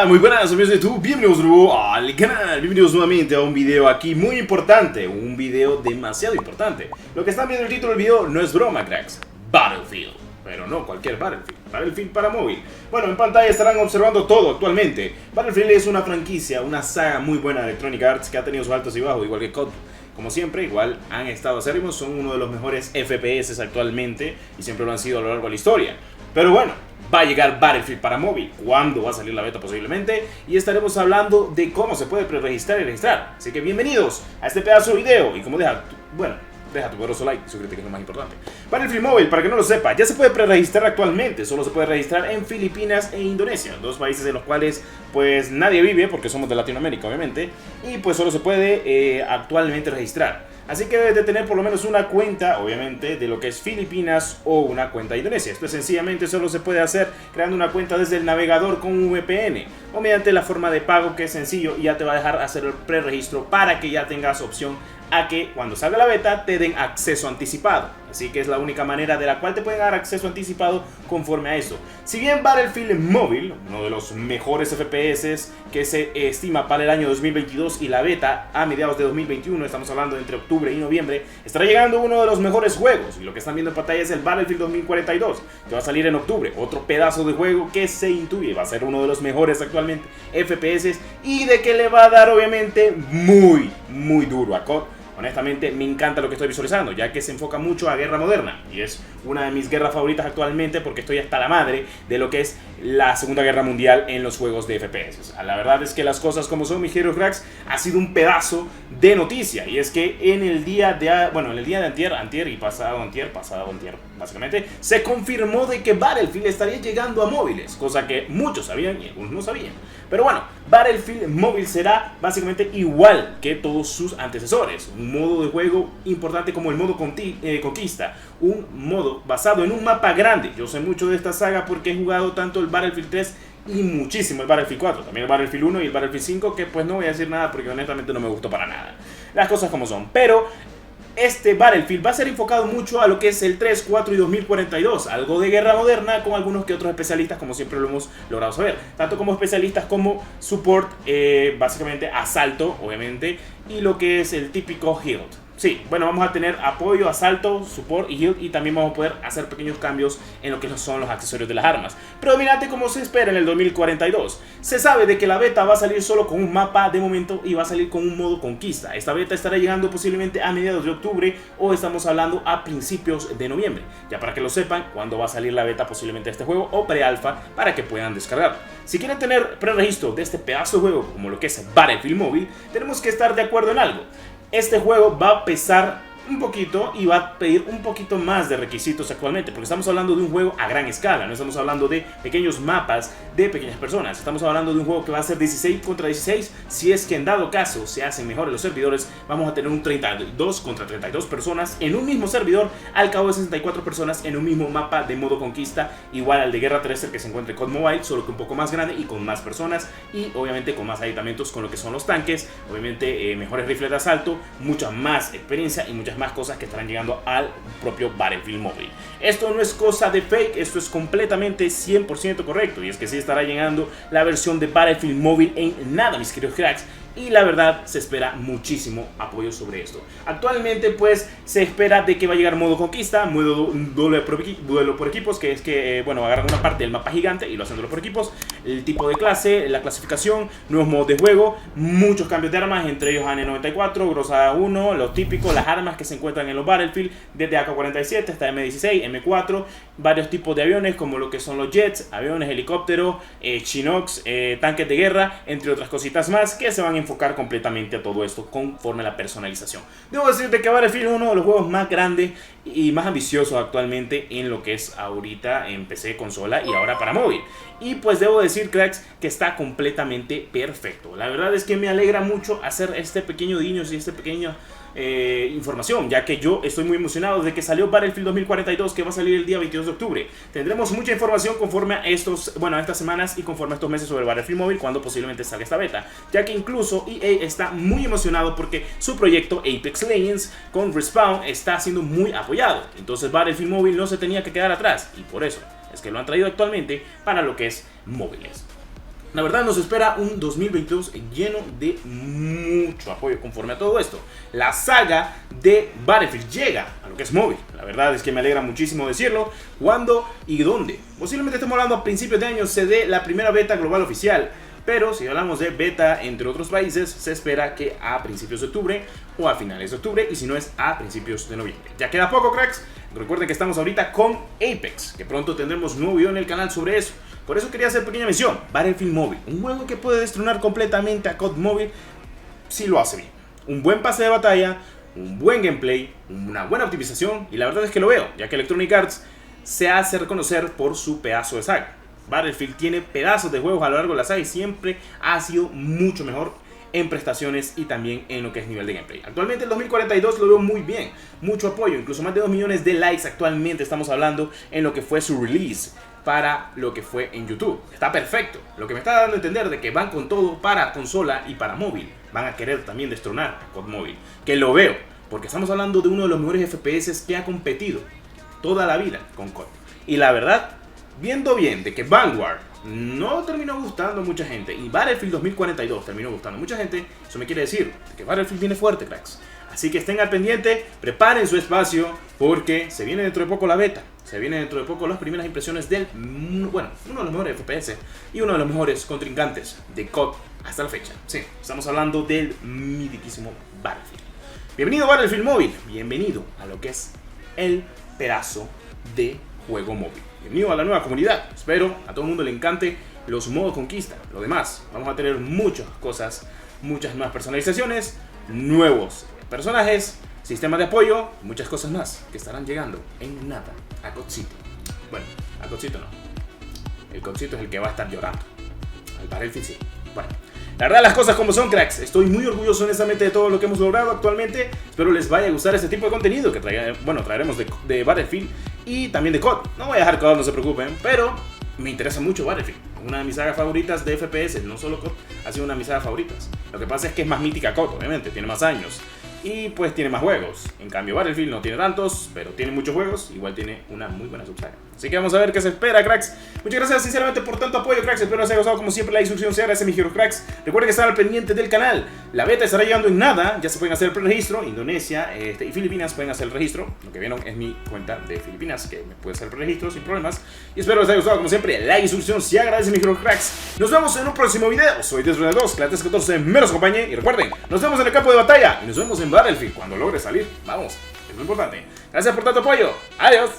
tal? Muy buenas amigos de YouTube, bienvenidos de nuevo al canal, bienvenidos nuevamente a un video aquí muy importante, un video demasiado importante. Lo que están viendo en el título del video no es broma, cracks, Battlefield, pero no cualquier Battlefield, Battlefield para móvil. Bueno, en pantalla estarán observando todo actualmente. Battlefield es una franquicia, una saga muy buena de Electronic Arts que ha tenido sus altos y bajos, igual que COD. Como siempre, igual han estado acérrimos, son uno de los mejores FPS actualmente y siempre lo han sido a lo largo de la historia. Pero bueno, va a llegar Battlefield para móvil, cuándo va a salir la beta posiblemente, y estaremos hablando de cómo se puede preregistrar y registrar. Así que bienvenidos a este pedazo de video, y como deja tu poderoso like y suscríbete, que es lo más importante. Battlefield Mobile, para que no lo sepa, ya se puede preregistrar actualmente, solo se puede registrar en Filipinas e Indonesia, dos países en los cuales pues nadie vive, porque somos de Latinoamérica obviamente, y pues solo se puede actualmente registrar. Así que debes de tener por lo menos una cuenta, obviamente, de lo que es Filipinas o una cuenta de Indonesia. Esto sencillamente solo se puede hacer creando una cuenta desde el navegador con un VPN o mediante la forma de pago, que es sencillo y ya te va a dejar hacer el preregistro para que ya tengas opción a que cuando salga la beta te den acceso anticipado. Así que es la única manera de la cual te pueden dar acceso anticipado conforme a eso. Si bien Battlefield Mobile, uno de los mejores FPS que se estima para el año 2022 y la beta a mediados de 2021, estamos hablando de entre octubre y noviembre, estará llegando uno de los mejores juegos. Y lo que están viendo en pantalla es el Battlefield 2042, que va a salir en octubre. Otro pedazo de juego que se intuye va a ser uno de los mejores actualmente FPS y de que le va a dar obviamente muy duro a COD. Honestamente me encanta lo que estoy visualizando, ya que se enfoca mucho a guerra moderna y es una de mis guerras favoritas actualmente, porque estoy hasta la madre de lo que es la Segunda Guerra Mundial en los juegos de FPS. La verdad es que las cosas como son, mis Hero Cracks, ha sido un pedazo de noticia, y es que en el día de antier y pasado antier, básicamente, se confirmó de que Battlefield estaría llegando a móviles, cosa que muchos sabían y algunos no sabían. Pero bueno, Battlefield Mobile será básicamente igual que todos sus antecesores. Un modo de juego importante como el modo Conquista. Un modo basado en un mapa grande. Yo sé mucho de esta saga porque he jugado tanto el Battlefield 3 y muchísimo el Battlefield 4. También el Battlefield 1 y el Battlefield 5, que pues no voy a decir nada porque honestamente no me gustó para nada. Las cosas como son. Pero este Battlefield va a ser enfocado mucho a lo que es el 3, 4 y 2042, algo de guerra moderna con algunos que otros especialistas, como siempre lo hemos logrado saber, tanto como especialistas como support, básicamente asalto, obviamente, y lo que es el típico heal. Sí, bueno, vamos a tener apoyo, asalto, support y heal, y también vamos a poder hacer pequeños cambios en lo que son los accesorios de las armas. Predominante como se espera en el 2042. Se sabe de que la beta va a salir solo con un mapa de momento y va a salir con un modo conquista. Esta beta estará llegando posiblemente a mediados de octubre o estamos hablando a principios de noviembre. Ya para que lo sepan, cuándo va a salir la beta posiblemente de este juego o pre-alfa para que puedan descargarlo. Si quieren tener preregistro de este pedazo de juego como lo que es Battlefield Mobile, tenemos que estar de acuerdo en algo. Este juego va a pesar un poquito y va a pedir un poquito más de requisitos actualmente, porque estamos hablando de un juego a gran escala, no estamos hablando de pequeños mapas de pequeñas personas, estamos hablando de un juego que va a ser 16 contra 16, si es que en dado caso se hacen mejores los servidores, vamos a tener un 32 contra 32 personas en un mismo servidor, al cabo de 64 personas en un mismo mapa de modo conquista, igual al de Guerra Terrestre que se encuentra en COD Mobile, solo que un poco más grande y con más personas, y obviamente con más aditamentos con lo que son los tanques, obviamente mejores rifles de asalto, mucha más experiencia y muchas más cosas que estarán llegando al propio Battlefield Mobile. Esto no es cosa de fake, esto es completamente 100% correcto, y es que sí estará llegando la versión de Battlefield Mobile en nada, mis queridos cracks. Y la verdad se espera muchísimo apoyo sobre esto. Actualmente pues se espera de que va a llegar modo conquista, modo duelo por equipos, que es que bueno, agarran una parte del mapa gigante y lo hacen duelo por equipos, el tipo de clase, la clasificación, nuevos modos de juego, muchos cambios de armas, entre ellos AN-94, Groza 1, lo típico, las armas que se encuentran en los Battlefield, desde AK-47 hasta M16, M4, varios tipos de aviones como lo que son los jets, aviones, helicópteros, Chinooks, tanques de guerra, entre otras cositas más que se van a enfocar completamente a todo esto conforme a la personalización. Debo decirte que Battlefield es uno de los juegos más grandes y más ambiciosos actualmente en lo que es ahorita en PC, consola y ahora para móvil. Y pues debo decir, cracks, que está completamente perfecto. La verdad es que me alegra mucho hacer este pequeño guiño y este pequeño información, ya que yo estoy muy emocionado de que salió Battlefield 2042, que va a salir el día 22 de octubre. Tendremos mucha información conforme a estas semanas y conforme a estos meses sobre Battlefield Mobile, cuando posiblemente salga esta beta, ya que incluso EA está muy emocionado porque su proyecto Apex Legends con Respawn está siendo muy apoyado. Entonces Battlefield Mobile no se tenía que quedar atrás, y por eso es que lo han traído actualmente para lo que es móviles. La verdad nos espera un 2022 lleno de mucho apoyo conforme a todo esto. La saga de Battlefield llega a lo que es móvil. La verdad es que me alegra muchísimo decirlo. ¿Cuándo y dónde? Posiblemente estemos hablando a principios de año se dé la primera beta global oficial. Pero si hablamos de beta entre otros países, se espera que a principios de octubre o a finales de octubre, y si no es a principios de noviembre. Ya queda poco, cracks. Recuerden que estamos ahorita con Apex, que pronto tendremos un nuevo video en el canal sobre eso. Por eso quería hacer pequeña mención. Battlefield Móvil, un juego que puede destronar completamente a COD Móvil si lo hace bien. Un buen pase de batalla, un buen gameplay, una buena optimización, y la verdad es que lo veo, ya que Electronic Arts se hace reconocer por su pedazo de saga. Battlefield tiene pedazos de juegos a lo largo de la saga y siempre ha sido mucho mejor en prestaciones y también en lo que es nivel de gameplay. Actualmente el 2042 lo veo muy bien, mucho apoyo, incluso más de 2 millones de likes actualmente estamos hablando en lo que fue su release para lo que fue en YouTube. Está perfecto, lo que me está dando a entender de que van con todo para consola y para móvil. Van a querer también destronar a COD Móvil, que lo veo, porque estamos hablando de uno de los mejores FPS que ha competido toda la vida con COD. Y la verdad, viendo bien de que Vanguard no terminó gustando a mucha gente y Battlefield 2042 terminó gustando a mucha gente, eso me quiere decir que Battlefield viene fuerte, cracks. Así que estén al pendiente, preparen su espacio porque se viene dentro de poco la beta. Se viene dentro de poco las primeras impresiones del, bueno, uno de los mejores FPS y uno de los mejores contrincantes de COD hasta la fecha. Sí, estamos hablando del mitiquísimo Battlefield. Bienvenido a Battlefield Móvil, bienvenido a lo que es el pedazo de juego móvil. Bienvenido a la nueva comunidad. Espero a todo el mundo le encante los modos conquista. Lo demás, vamos a tener muchas cosas, muchas nuevas personalizaciones, nuevos personajes, sistemas de apoyo, muchas cosas más que estarán llegando en nada a CODcito. Bueno, a CODcito no. El CODcito es el que va a estar llorando. Al Battlefield sí. Bueno, la verdad las cosas como son, cracks. Estoy muy orgulloso honestamente de todo lo que hemos logrado actualmente. Espero les vaya a gustar este tipo de contenido que traeremos de Battlefield y también de COD. No voy a dejar COD, no se preocupen, pero me interesa mucho Battlefield. Una de mis sagas favoritas de FPS, no solo COD, ha sido una de mis sagas favoritas. Lo que pasa es que es más mítica COD, obviamente, tiene más años. Y pues tiene más juegos. En cambio Battlefield no tiene tantos, pero tiene muchos juegos. Igual tiene una muy buena subsaga. Así que vamos a ver qué se espera, cracks. Muchas gracias sinceramente por tanto apoyo, cracks. Espero les haya gustado como siempre la instrucción. Se agradece, mis hero cracks. Recuerden que están al pendiente del canal. La beta estará llegando en nada. Ya se pueden hacer el preregistro. Indonesia y Filipinas pueden hacer el registro. Lo que vieron es mi cuenta de Filipinas, que me puede hacer el preregistro sin problemas. Y espero les haya gustado como siempre la instrucción. Se agradece, mis hero cracks. Nos vemos en un próximo video. Soy Desrunner2, que la 314 me los acompañe. Y recuerden, nos vemos en el campo de batalla. Y nos vemos en Battlefield cuando logre salir. Vamos, es muy importante. Gracias por tanto apoyo. Adiós.